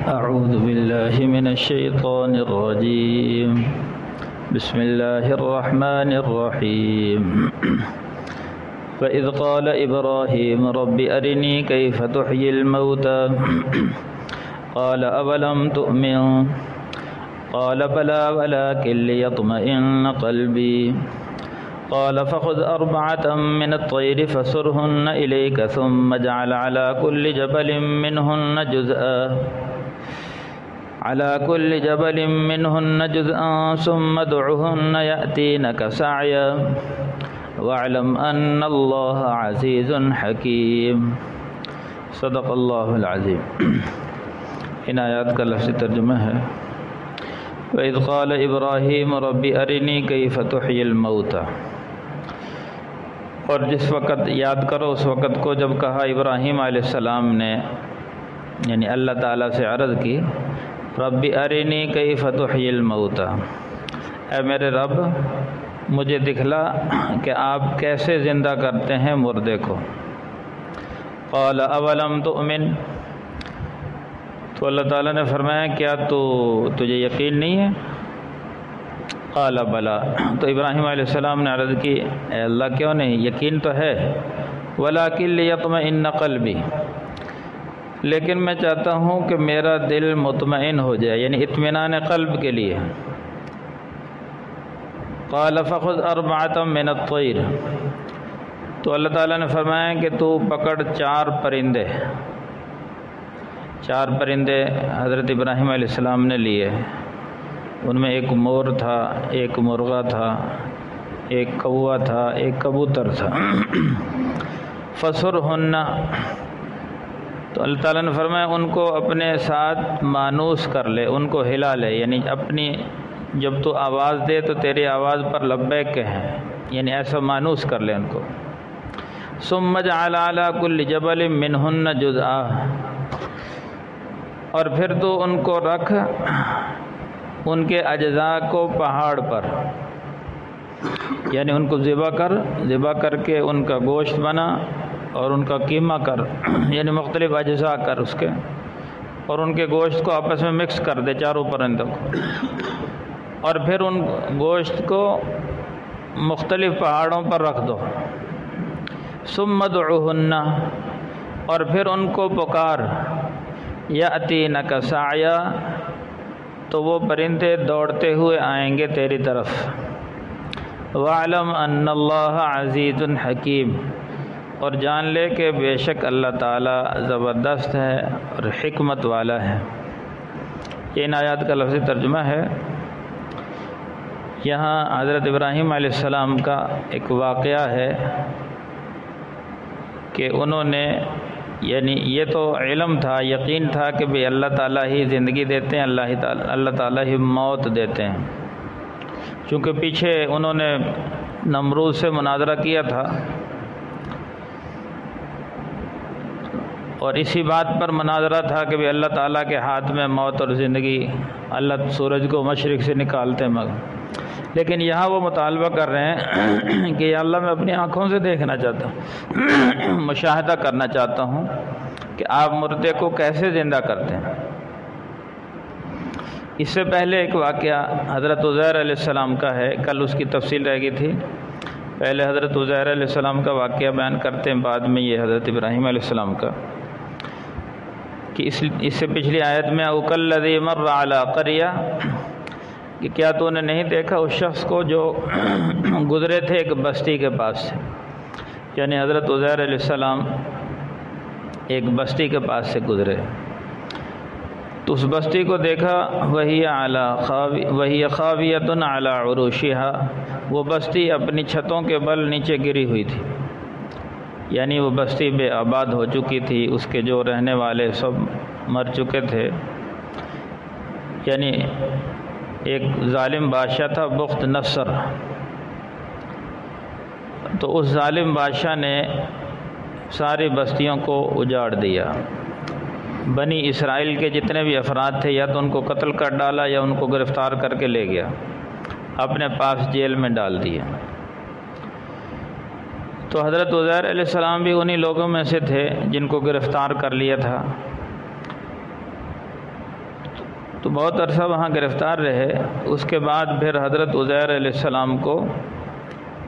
أعوذ بالله من الشيطان الرجيم. بسم الله الرحمن الرحيم. وإذ قال إبراهيم رب أرني كيف تحيي الموتى قال أولم تؤمن قال بلى ولكن ليطمئن قلبي قال فخذ أربعة من الطير فصرهن إليك ثم اجعل على كل جبل منهن جزءا ثم ادعهن يأتينك سعيا واعلم أن الله عزيز حكيم. صدق اللہ العظیم. ان آیات کا لفظی ترجمہ ہے وَإِذْ قَالَ إِبْرَاهِيمُ رَبِّ أَرِنِي كَيْفَ تُحْيِي الْمَوْتَى. اور جس وقت یاد کرو اس وقت کو جب کہا ابراہیم علیہ السلام نے یعنی اللہ تعالیٰ سے عرض کی رب ارنی کیف تحیی الموتى، اے میرے رب مجھے دکھلا کہ آپ کیسے زندہ کرتے ہیں مردے کو. قال اولم تؤمن، تو اللہ تعالیٰ نے فرمایا کیا تجھے یقین نہیں ہے؟ قال بلا، تو ابراہیم علیہ السلام نے عرض کی اے اللہ کیوں نہیں، یقین تو ہے. ولکن لیطمئن قلبی، لیکن میں چاہتا ہوں کہ میرا دل مطمئن ہو جائے، یعنی اطمینان قلب کے لیے. قال فخذ أربعة من الطير، تو اللہ تعالیٰ نے فرمایا کہ تو پکڑ چار پرندے حضرت ابراہیم علیہ السلام نے لیے. ان میں ایک مور تھا، ایک مرغا تھا، ایک کوا تھا، ایک کبوتر تھا. فصرہن، تو اللہ تعالیٰ نے فرمایا ان کو اپنے ساتھ مانوس کر لے، ان کو ہلا لے، یعنی اپنی جب تو آواز دے تو تیری آواز پر لبیک کہیں، یعنی ایسا مانوس کر لے ان کو. ثم اجعل على كل جبل منهن جزءا، اور پھر تو ان کو رکھ ان کے اجزاء کو پہاڑ پر، یعنی ان کو ذبح کر کے ان کا گوشت بنا اور ان کا قیمہ کر، یعنی مختلف اجزاء کر اس کے، اور ان کے گوشت کو آپس میں مکس کر دے چاروں پرندوں کو، اور پھر ان گوشت کو مختلف پہاڑوں پر رکھ دو. ثم ادعوہن، اور پھر ان کو پکار، یأتینک سعیا، تو وہ پرندے دوڑتے ہوئے آئیں گے تیری طرف. واعلم ان اللہ عزیز حکیم، اور جان لے کہ بے شک اللہ تعالیٰ زبردست ہے اور حکمت والا ہے. یہ ان آیات کا لفظی ترجمہ ہے. یہاں حضرت ابراہیم علیہ السلام کا ایک واقعہ ہے کہ انہوں نے یعنی یہ تو علم تھا، یقین تھا کہ بھئی اللہ تعالیٰ ہی زندگی دیتے ہیں، اللہ تعالیٰ ہی موت دیتے ہیں. چونکہ پیچھے انہوں نے نمرود سے مناظرہ کیا تھا اور اسی بات پر مناظرہ تھا کہ بھئی اللہ تعالیٰ کے ہاتھ میں موت اور زندگی، اللہ سورج کو مشرق سے نکالتے ہیں. لیکن یہاں وہ مطالبہ کر رہے ہیں کہ یا اللہ میں اپنی آنکھوں سے دیکھنا چاہتا ہوں، مشاہدہ کرنا چاہتا ہوں کہ آپ مردے کو کیسے زندہ کرتے ہیں. اس سے پہلے ایک واقعہ حضرت عزیر علیہ السلام کا ہے، کل اس کی تفصیل رہ گئی تھی. پہلے حضرت عزیر علیہ السلام کا واقعہ بیان کرتے ہیں، بعد میں یہ حضرت ابراہیم علیہ السلام کا. کہ اس سے پچھلی آیت میں او کالذی مر علی قریہ، کہ کیا تو نے نہیں دیکھا اس شخص کو جو گزرے تھے ایک بستی کے پاس سے. یعنی حضرت عزیر علیہ السلام ایک بستی کے پاس سے گزرے تو اس بستی کو دیکھا، وہی خاویۃ علی عروشہا، وہ بستی اپنی چھتوں کے بل نیچے گری ہوئی تھی. یعنی وہ بستی بے آباد ہو چکی تھی، اس کے جو رہنے والے سب مر چکے تھے. یعنی ایک ظالم بادشاہ تھا بخت نصر، تو اس ظالم بادشاہ نے ساری بستیوں کو اجاڑ دیا. بنی اسرائیل کے جتنے بھی افراد تھے یا تو ان کو قتل کر ڈالا یا ان کو گرفتار کر کے لے گیا، اپنے پاس جیل میں ڈال دیا. تو حضرت عزیر علیہ السلام بھی انہی لوگوں میں سے تھے جن کو گرفتار کر لیا تھا. تو بہت عرصہ وہاں گرفتار رہے۔ اس کے بعد پھر حضرت عزیر علیہ السلام کو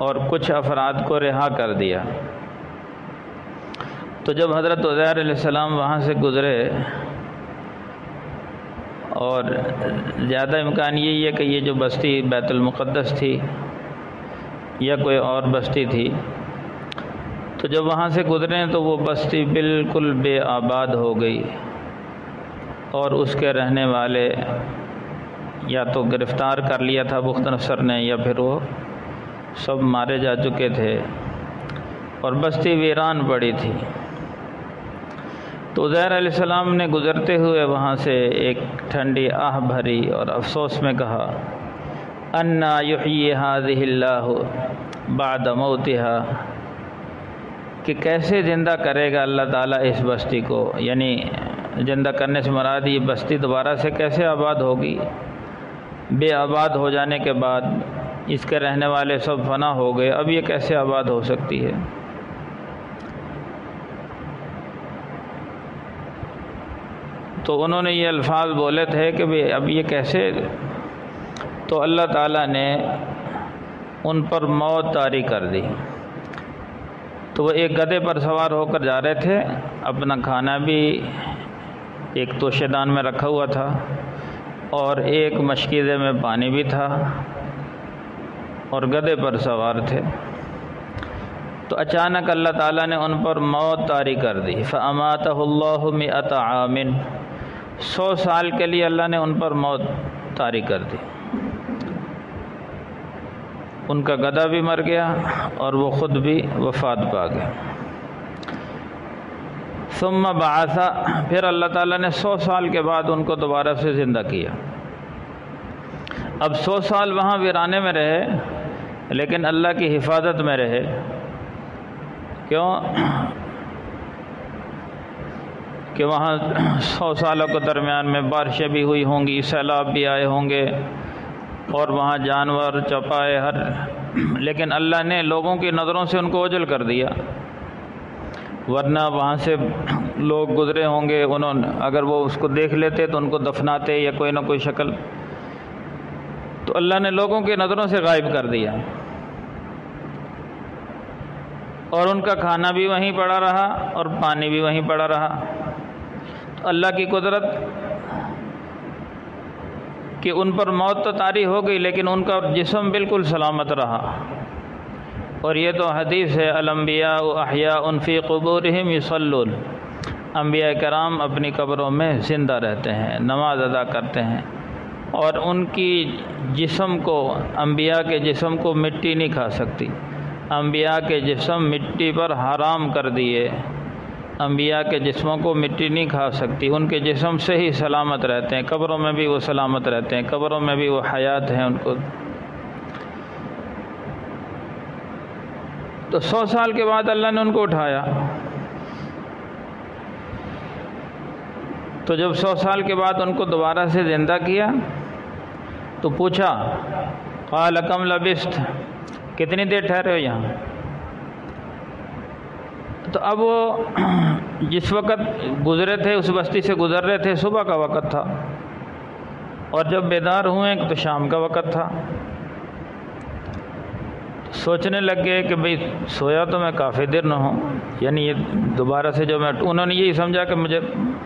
اور کچھ افراد کو رہا کر دیا۔ تو جب حضرت عزیر علیہ السلام وہاں سے گزرے، اور زیادہ امکان یہی ہے کہ یہ جو بستی بیت المقدس تھی یا کوئی اور بستی تھی، تو جب وہاں سے گزرے تو وہ بستی بالکل بے آباد ہو گئی، اور اس کے رہنے والے یا تو گرفتار کر لیا تھا بخت نصر نے، یا پھر وہ سب مارے جا چکے تھے، اور بستی ویران پڑی تھی۔ تو عزیر علیہ السلام نے گزرتے ہوئے وہاں سے ایک ٹھنڈی آہ بھری اور افسوس میں کہا، انا یحیی ھذہ اللہ بعد موتہا، کہ کیسے زندہ کرے گا اللہ تعالیٰ اس بستی کو، یعنی زندہ کرنے سے مراد یہ بستی دوبارہ سے کیسے آباد ہوگی؟ بے آباد ہو جانے کے بعد اس کے رہنے والے سب فنا ہو گئے، اب یہ کیسے آباد ہو سکتی ہے؟ تو انہوں نے یہ الفاظ بولے تھے کہ اب یہ کیسے؟ تو اللہ تعالیٰ نے ان پر موت طاری کر دی۔ تو وہ ایک گدھے پر سوار ہو کر جا رہے تھے، اپنا کھانا بھی ایک توشے دان میں رکھا ہوا تھا، اور ایک مشکیزے میں پانی بھی تھا، اور گدھے پر سوار تھے۔ تو اچانک اللہ تعالیٰ نے ان پر موت طاری کر دی۔ فَأَمَاتَهُ اللَّهُ مِئَةَ عَامٍ، 100 سال کے لیے اللہ نے ان پر موت طاری کر دی۔ ان کا گدھا بھی مر گیا اور وہ خود بھی وفات پا گئے۔ ثم بعث، پھر اللہ تعالیٰ نے 100 سال کے بعد ان کو دوبارہ سے زندہ کیا۔ اب 100 سال وہاں ویرانے میں رہے، لیکن اللہ کی حفاظت میں رہے۔ کیوں؟ کہ وہاں 100 سالوں کے درمیان میں بارشیں بھی ہوئی ہوں گی، سیلاب بھی آئے ہوں گے، اور وہاں جانور چوپائے لیکن اللہ نے لوگوں کی نظروں سے ان کو اوجھل کر دیا، ورنہ وہاں سے لوگ گزرے ہوں گے، اگر وہ اس کو دیکھ لیتے تو ان کو دفناتے یا کوئی نہ کوئی شکل، تو اللہ نے لوگوں کی نظروں سے غائب کر دیا، اور ان کا کھانا بھی وہیں پڑا رہا اور پانی بھی وہیں پڑا رہا۔ تو اللہ کی قدرت کہ ان پر موت تو طاری ہو گئی، لیکن ان کا جسم بالکل سلامت رہا۔ اور یہ تو حدیث ہے، الانبیاء احیاء فی قبورہم یصلون، انبیاء کرام اپنی قبروں میں زندہ رہتے ہیں، نماز ادا کرتے ہیں، اور ان کی جسم کو، انبیاء کے جسم کو مٹی نہیں کھا سکتی۔ انبیاء کے جسم مٹی پر حرام کر دیے، انبیاء کے جسموں کو مٹی نہیں کھا سکتی، ان کے جسم سے ہی سلامت رہتے ہیں، قبروں میں بھی وہ سلامت رہتے ہیں، قبروں میں بھی وہ حیات ہیں ان کو۔ تو 100 سال کے بعد اللہ نے ان کو اٹھایا۔ تو جب 100 سال کے بعد ان کو دوبارہ سے زندہ کیا تو پوچھا، قال کم لبثت، کتنی دیر ٹھہرے ہو یہاں؟ تو اب وہ جس وقت گزرے تھے، اس بستی سے گزر رہے تھے، صبح کا وقت تھا، اور جب بیدار ہوئے تو شام کا وقت تھا۔ سوچنے لگ گئے کہ بھئی سویا تو میں کافی دیر نہ ہوں، یعنی یہ دوبارہ سے جو انہوں نے یہی سمجھا کہ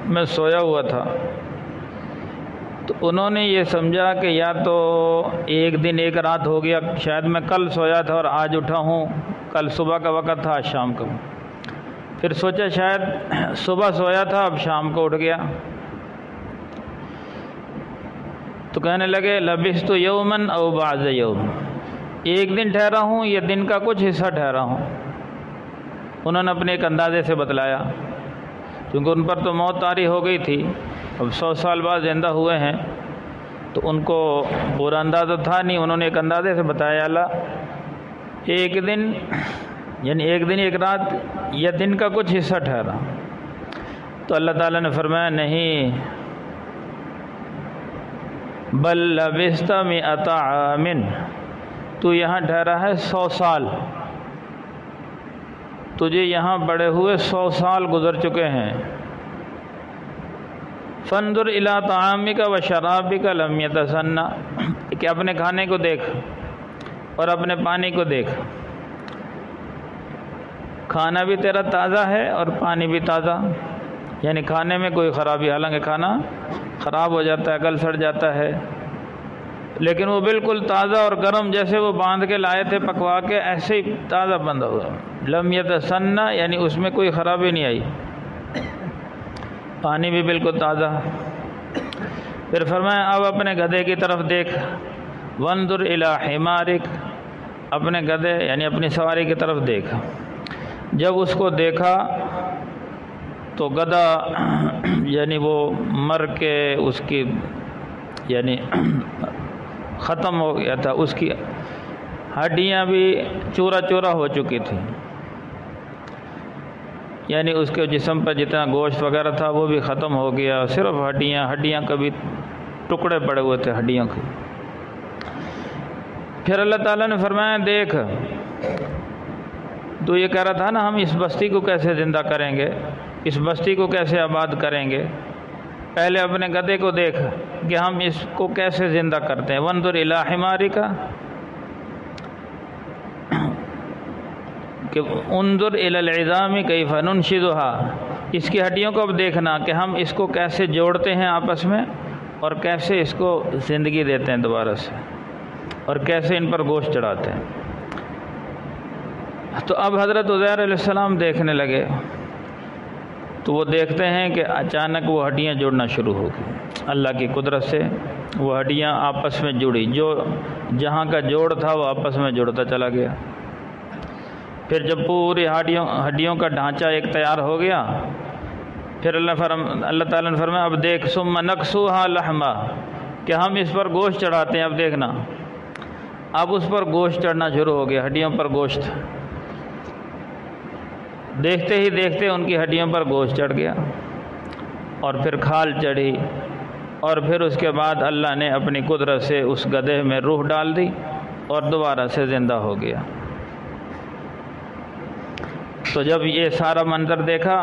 میں سویا ہوا تھا۔ تو انہوں نے یہ سمجھا کہ یا تو ایک دن ایک رات ہو گیا، شاید میں کل سویا تھا اور آج اٹھا ہوں، کل صبح کا وقت تھا، آج شام کا۔ پھر سوچا شاید صبح سویا تھا، اب شام کو اٹھ گیا۔ تو کہنے لگے لبثت یومن او بعض یوم، ایک دن ٹھہرا ہوں یا دن کا کچھ حصہ ٹھہرا ہوں۔ انہوں نے اپنے ایک اندازے سے بتلایا، کیونکہ ان پر تو موت طاری ہو گئی تھی، اب 100 سال بعد زندہ ہوئے ہیں، تو ان کو پورا اندازہ تھا نہیں۔ انہوں نے ایک اندازے سے بتایا، اللہ ایک دن، یعنی ایک دن ایک رات یا دن کا کچھ حصہ ٹھہرا۔ تو اللہ تعالیٰ نے فرمایا نہیں، بل لبثت 100 عام، تو یہاں ٹھہرا ہے 100 سال، تجھے یہاں بڑے ہوئے 100 سال گزر چکے ہیں۔ فانظر الی طعامک و شرابک لم یتسنى، کہ اپنے کھانے کو دیکھ اور اپنے پانی کو دیکھ، کھانا بھی تیرا تازہ ہے اور پانی بھی تازہ، یعنی کھانے میں کوئی خرابی، حالانکہ کھانا خراب ہو جاتا ہے، گل سڑ جاتا ہے، لیکن وہ بالکل تازہ اور گرم، جیسے وہ باندھ کے لائے تھے پکوا کے، ایسے ہی تازہ بندھا ہوا، لم یتسنى، یعنی اس میں کوئی خرابی نہیں آئی، پانی بھی بالکل تازہ۔ پھر فرمایا اب اپنے گدھے کی طرف دیکھ، وانظر الی حمارک، اپنے گدھے یعنی اپنی سواری کی طرف دیکھ۔ جب اس کو دیکھا تو گدھا یعنی وہ مر کے اس کی یعنی ختم ہو گیا تھا، اس کی ہڈیاں بھی چورا چورا ہو چکی تھیں، یعنی اس کے جسم پر جتنا گوشت وغیرہ تھا وہ بھی ختم ہو گیا، صرف ہڈیاں کبھی ٹکڑے پڑے ہوئے تھے ہڈیوں کے۔ پھر اللہ تعالیٰ نے فرمایا دیکھ، تو یہ کہہ رہا تھا نا ہم اس بستی کو کیسے زندہ کریں گے، اس بستی کو کیسے آباد کریں گے، پہلے اپنے گدھے کو دیکھ کہ ہم اس کو کیسے زندہ کرتے ہیں۔ وانظر الی حمارک، کہ انظر الی العظام کیف ننشزها، اس کی ہڈیوں کو اب دیکھنا کہ ہم اس کو کیسے جوڑتے ہیں آپس میں اور کیسے اس کو زندگی دیتے ہیں دوبارہ سے، اور کیسے ان پر گوشت چڑھاتے ہیں۔ تو اب حضرت عزیر علیہ السلام دیکھنے لگے تو وہ دیکھتے ہیں کہ اچانک وہ ہڈیاں جڑنا شروع ہو گئی، اللہ کی قدرت سے وہ ہڈیاں آپس میں جڑی، جو جہاں کا جوڑ تھا وہ آپس میں جڑتا چلا گیا۔ پھر جب پوری ہڈیوں کا ڈھانچہ ایک تیار ہو گیا، پھر اللہ تعالیٰ نے فرمایا اب دیکھ ثم نکسوها لحما، کہ ہم اس پر گوشت چڑھاتے ہیں، اب دیکھنا، اب اس پر گوشت چڑھنا شروع ہو گیا، ہڈیوں پر گوشت، دیکھتے ہی دیکھتے ان کی ہڈیوں پر گوشت چڑھ گیا، اور پھر کھال چڑھی، اور پھر اس کے بعد اللہ نے اپنی قدرت سے اس گدھے میں روح ڈال دی اور دوبارہ سے زندہ ہو گیا۔ تو جب یہ سارا منظر دیکھا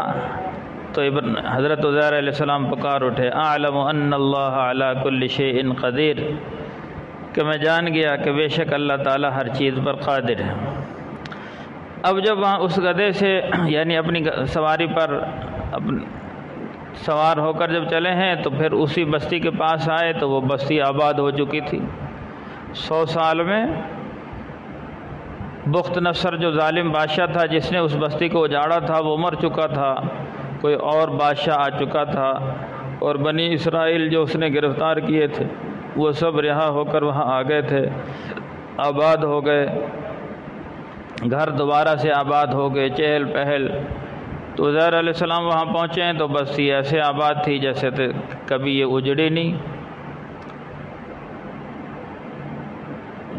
تو حضرت عزیر علیہ السلام پکار اٹھے، اعلم ان اللہ علی کل شیء قدیر، کہ میں جان گیا کہ بے شک اللہ تعالی ہر چیز پر قادر ہے۔ اب جب وہاں اس گدھے سے یعنی اپنی سواری پر سوار ہو کر جب چلے ہیں تو پھر اسی بستی کے پاس آئے تو وہ بستی آباد ہو چکی تھی۔ 100 سال میں بخت نصر جو ظالم بادشاہ تھا جس نے اس بستی کو اجاڑا تھا وہ مر چکا تھا، کوئی اور بادشاہ آ چکا تھا، اور بنی اسرائیل جو اس نے گرفتار کیے تھے وہ سب رہا ہو کر وہاں آ گئے تھے، آباد ہو گئے، گھر دوبارہ سے آباد ہو گئے، چہل پہل۔ تو عزیر علیہ السلام وہاں پہنچے ہیں تو بستی ایسے آباد تھی جیسے کبھی یہ اجڑی نہیں۔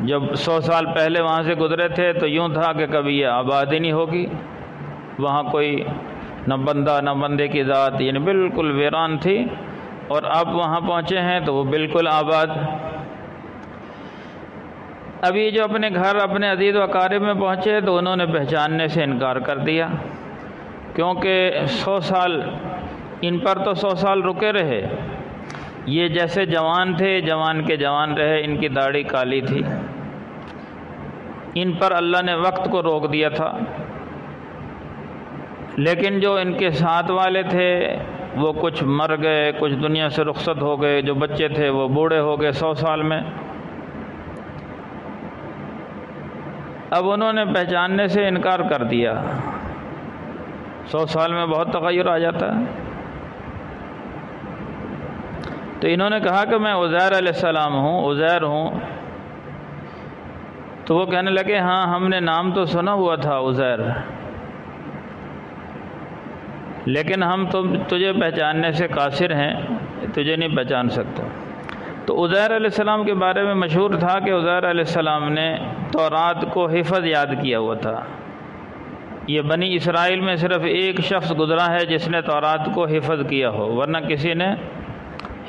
جب 100 سال پہلے وہاں سے گزرے تھے تو یوں تھا کہ کبھی یہ آباد ہی نہیں ہوگی، وہاں کوئی نہ بندہ نہ بندے کی ذات، یعنی بالکل ویران تھی، اور اب وہاں پہنچے ہیں تو وہ بالکل آباد۔ ابھی جو اپنے گھر اپنے عزیز و اقارب میں پہنچے تو انہوں نے پہچاننے سے انکار کر دیا، کیونکہ 100 سال ان پر تو 100 سال رکے رہے، یہ جیسے جوان تھے جوان کے جوان رہے، ان کی داڑھی کالی تھی، ان پر اللہ نے وقت کو روک دیا تھا، لیکن جو ان کے ساتھ والے تھے وہ کچھ مر گئے، کچھ دنیا سے رخصت ہو گئے، جو بچے تھے وہ بوڑھے ہو گئے 100 سال میں۔ اب انہوں نے پہچاننے سے انکار کر دیا، 100 سال میں بہت تغیر آ جاتا ہے۔ تو انہوں نے کہا کہ میں عزیر علیہ السلام ہوں، عزیر ہوں۔ تو وہ کہنے لگے ہاں ہم نے نام تو سنا ہوا تھا عزیر، لیکن ہم تجھے پہچاننے سے قاصر ہیں، تجھے نہیں پہچان سکتے۔ تو عزیر علیہ السلام کے بارے میں مشہور تھا کہ عزیر علیہ السلام نے تورات کو حفظ یاد کیا ہوا تھا۔ یہ بنی اسرائیل میں صرف ایک شخص گزرا ہے جس نے تورات کو حفظ کیا ہو، ورنہ کسی نے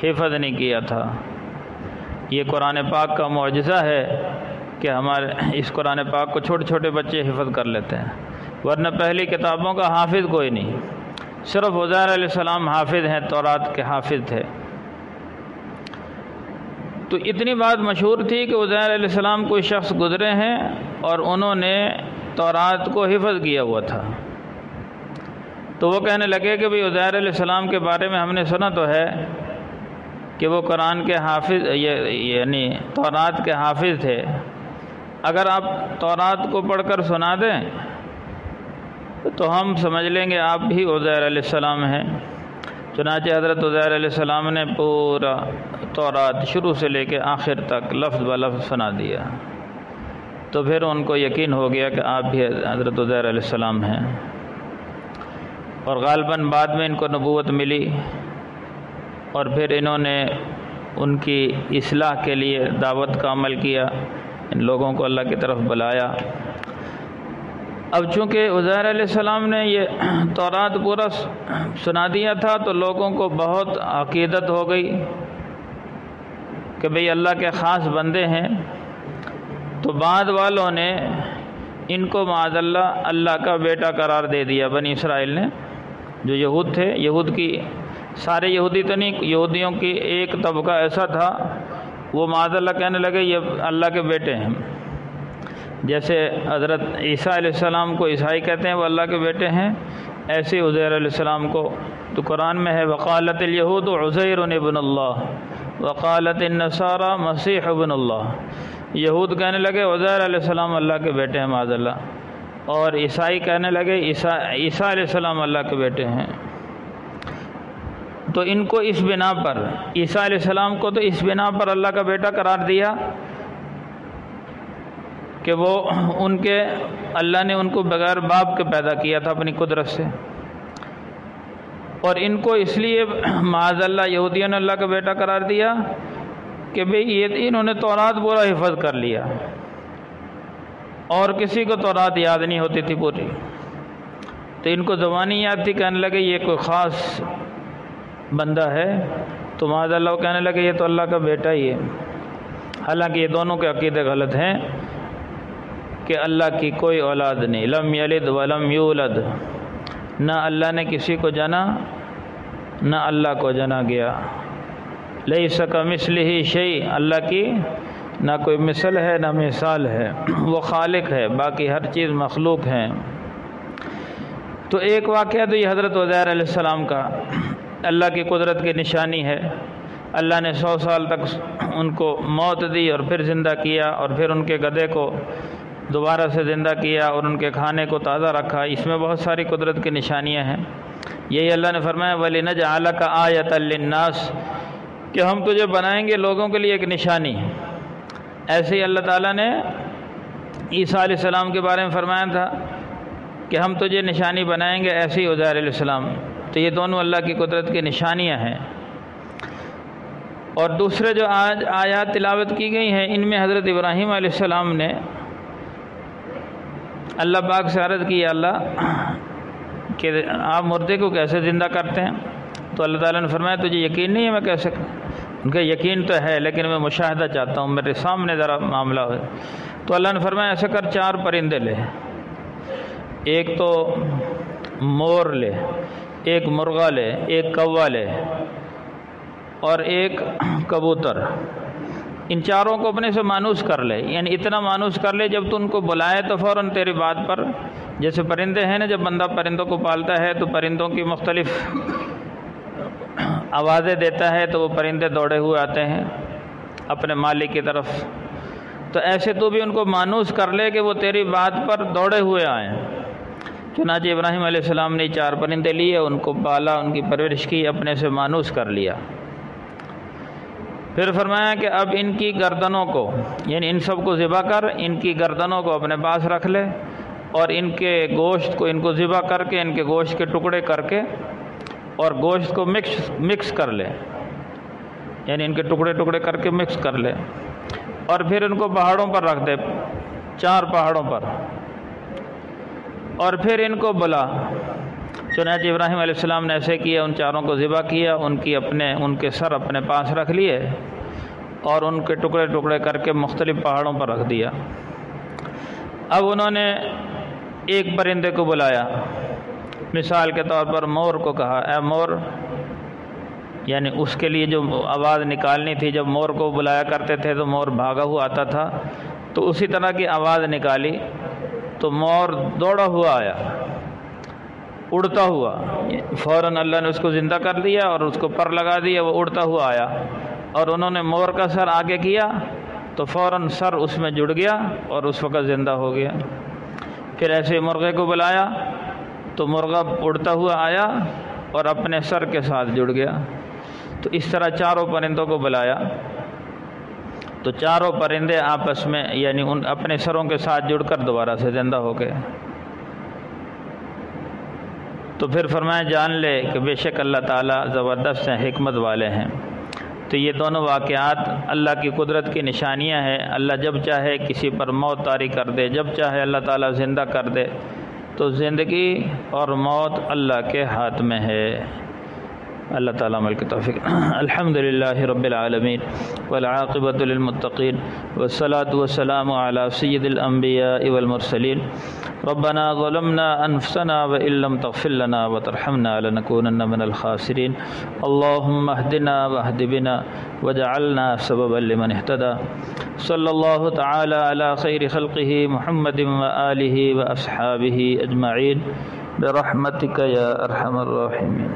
حفظ نہیں کیا تھا۔ یہ قرآن پاک کا معجزہ ہے کہ ہمارے اس قرآن پاک کو چھوٹے چھوٹے بچے حفظ کر لیتے ہیں، ورنہ پہلی کتابوں کا حافظ کوئی نہیں، صرف عزیر علیہ السلام حافظ ہیں، تورات کے حافظ تھے۔ تو اتنی بات مشہور تھی کہ عزیر علیہ السلام کوئی شخص گزرے ہیں اور انہوں نے تورات کو حفظ کیا ہوا تھا، تو وہ کہنے لگے کہ بھئی عزیر علیہ السلام کے بارے میں ہم نے سنا تو ہے کہ وہ قرآن کے حافظ یعنی تورات کے حافظ تھے، اگر آپ تورات کو پڑھ کر سنا دیں تو ہم سمجھ لیں گے آپ بھی عزیر علیہ السلام ہیں۔ چنانچہ حضرت عزیر علیہ السلام نے پورا تورات شروع سے لے کے آخر تک لفظ بہ لفظ سنا دیا، تو پھر ان کو یقین ہو گیا کہ آپ بھی حضرت عزیر علیہ السلام ہیں، اور غالباً بعد میں ان کو نبوت ملی، اور پھر انہوں نے ان کی اصلاح کے لیے دعوت کا عمل کیا، ان لوگوں کو اللہ کی طرف بلایا۔ اب چونکہ عزیر علیہ السلام نے یہ تورات پورا سنا دیا تھا تو لوگوں کو بہت عقیدت ہو گئی کہ بھئی اللہ کے خاص بندے ہیں، تو بعد والوں نے ان کو معاذ اللہ اللہ کا بیٹا قرار دے دیا۔ بنی اسرائیل نے، جو یہود تھے، یہود کی سارے یہودی تو نہیں، یہودیوں کی ایک طبقہ ایسا تھا وہ معاذ اللہ کہنے لگے یہ اللہ کے بیٹے ہیں، جیسے حضرت عیسیٰ علیہ السلام کو عیسائی کہتے ہیں وہ اللہ کے بیٹے ہیں، ایسے ہی عزیر علیہ السلام کو تو قرآن میں ہے وقالت الیہود عزیر ابن اللہ وقالت النصارى مسیح ابن اللہ۔ یہود کہنے لگے عزیر علیہ السلام اللہ کے بیٹے ہیں معاذ اللہ، اور عیسائی کہنے لگے عیسیٰ علیہ السلام اللہ کے بیٹے ہیں۔ تو ان کو اس بنا پر، عیسیٰ علیہ السلام کو تو اس بنا پر اللہ کا بیٹا قرار دیا کہ وہ اللہ نے ان کو بغیر باپ کے پیدا کیا تھا اپنی قدرت سے، اور ان کو اس لیے معاذ اللہ یہودیوں نے اللہ کا بیٹا قرار دیا کہ بھئی یہ انہوں نے تورات پورا حفظ کر لیا، اور کسی کو تورات یاد نہیں ہوتی تھی پوری، تو ان کو زبانی یاد تھی، کہنے لگے یہ کوئی خاص بندہ ہے، تو معاذ اللہ وہ کہنے لگے یہ تو اللہ کا بیٹا ہی ہے۔ حالانکہ یہ دونوں کے عقیدے غلط ہیں کہ اللہ کی کوئی اولاد نہیں، لم یلد ولم یولد، نہ اللہ نے کسی کو جنا نہ اللہ کو جنا گیا، لیس کمثلہ شیء، اللہ کی نہ کوئی مثل ہے نہ مثال ہے، وہ خالق ہے، باقی ہر چیز مخلوق ہے۔ تو ایک واقعہ تو یہ حضرت عزیر علیہ السلام کا اللہ کی قدرت کی نشانی ہے، اللہ نے 100 سال تک ان کو موت دی اور پھر زندہ کیا، اور پھر ان کے گدھے کو دوبارہ سے زندہ کیا اور ان کے کھانے کو تازہ رکھا، اس میں بہت ساری قدرت کی نشانیاں ہیں۔ یہی اللہ نے فرمایا وَلِنَجْعَلَكَ آیَةً لِلنَّاسِ، کہ ہم تجھے بنائیں گے لوگوں کے لیے ایک نشانی۔ ایسے ہی اللہ تعالیٰ نے عیسیٰ علیہ السلام کے بارے میں فرمایا تھا کہ ہم تجھے نشانی بنائیں گے، ایسے ہی عزیر علیہ السلام۔ تو یہ دونوں اللہ کی قدرت کی نشانیاں ہیں۔ اور دوسرے جو آج آیات تلاوت کی گئی ہیں ان میں حضرت ابراہیم علیہ السلام نے اللہ پاک سے عرض کی اللہ کہ آپ مردے کو کیسے زندہ کرتے ہیں؟ تو اللہ تعالیٰ نے فرمایا تجھے یقین نہیں ہے میں کیسے؟ ان کا یقین تو ہے لیکن میں مشاہدہ چاہتا ہوں، میرے سامنے ذرا معاملہ ہو۔ تو اللہ نے فرمایا ایسا کر 4 پرندے لے، ایک تو مور لے، ایک مرغا لے، ایک کوا لے اور ایک کبوتر، ان چاروں کو اپنے سے مانوس کر لے، یعنی اتنا مانوس کر لے جب تو ان کو بلائے تو فوراً تیری بات پر، جیسے پرندے ہیں نا، جب بندہ پرندوں کو پالتا ہے تو پرندوں کی مختلف آوازیں دیتا ہے تو وہ پرندے دوڑے ہوئے آتے ہیں اپنے مالک کی طرف، تو ایسے تو بھی ان کو مانوس کر لے کہ وہ تیری بات پر دوڑے ہوئے آئیں۔ چنانچہ ابراہیم علیہ السلام نے 4 پرندے لیے، ان کو پالا، ان کی پرورش کی، اپنے سے مانوس کر لیا۔ پھر فرمایا کہ اب ان کی گردنوں کو، یعنی ان سب کو ذبح کر، ان کی گردنوں کو اپنے پاس رکھ لے اور ان کے گوشت کو، ان کو ذبح کر کے ان کے گوشت کے ٹکڑے کر کے اور گوشت کو مکس کر لے، یعنی ان کے ٹکڑے ٹکڑے کر کے مکس کر لے، اور پھر ان کو پہاڑوں پر رکھ دے، 4 پہاڑوں پر، اور پھر ان کو بلا۔ چنانچہ ابراہیم علیہ السلام نے ایسے کیا، ان 4 کو ذبح کیا، ان کے سر اپنے پاس رکھ لیے اور ان کے ٹکڑے ٹکڑے کر کے مختلف پہاڑوں پر رکھ دیا۔ اب انہوں نے ایک پرندے کو بلایا مثال کے طور پر مور کو کہا اے مور، یعنی اس کے لیے جو آواز نکالنی تھی، جب مور کو بلایا کرتے تھے تو مور بھاگا ہوا آتا تھا، تو اسی طرح کی آواز نکالی تو مور دوڑا ہوا آیا، اڑتا ہوا، فوراً اللہ نے اس کو زندہ کر دیا اور اس کو پر لگا دیا، وہ اڑتا ہوا آیا، اور انہوں نے مور کا سر آگے کیا تو فوراً سر اس میں جڑ گیا اور اس وقت زندہ ہو گیا۔ پھر ایسے مرغے کو بلایا تو مرغا اڑتا ہوا آیا اور اپنے سر کے ساتھ جڑ گیا۔ تو اس طرح چاروں پرندوں کو بلایا تو چاروں پرندے آپس میں یعنی ان اپنے سروں کے ساتھ جڑ کر دوبارہ سے زندہ ہو گئے۔ تو پھر فرمایا جان لے کہ بے شک اللہ تعالیٰ زبردست ہیں، حکمت والے ہیں۔ تو یہ دونوں واقعات اللہ کی قدرت کی نشانیاں ہیں۔ اللہ جب چاہے کسی پر موت طاری کر دے، جب چاہے اللہ تعالیٰ زندہ کر دے، تو زندگی اور موت اللہ کے ہاتھ میں ہے۔ اللہ تعالیٰ عمل کی توفیق۔ الحمدللہ رب العالمین والعاقبۃ للمتقین والصلاة والسلام علی سید الانبیاء والمرسلین۔ ربنا ظلمنا انفسنا وان لم تغفر لنا وترحمنا لنكونن من الخاسرین۔ اللهم اهدنا واهد بنا واجعلنا سببا لمن اهتدى۔ صلی اللہ تعالی علی خیر خلقہ محمد وآلہ واصحابہ اجمعین برحمتک یا ارحم الراحمین۔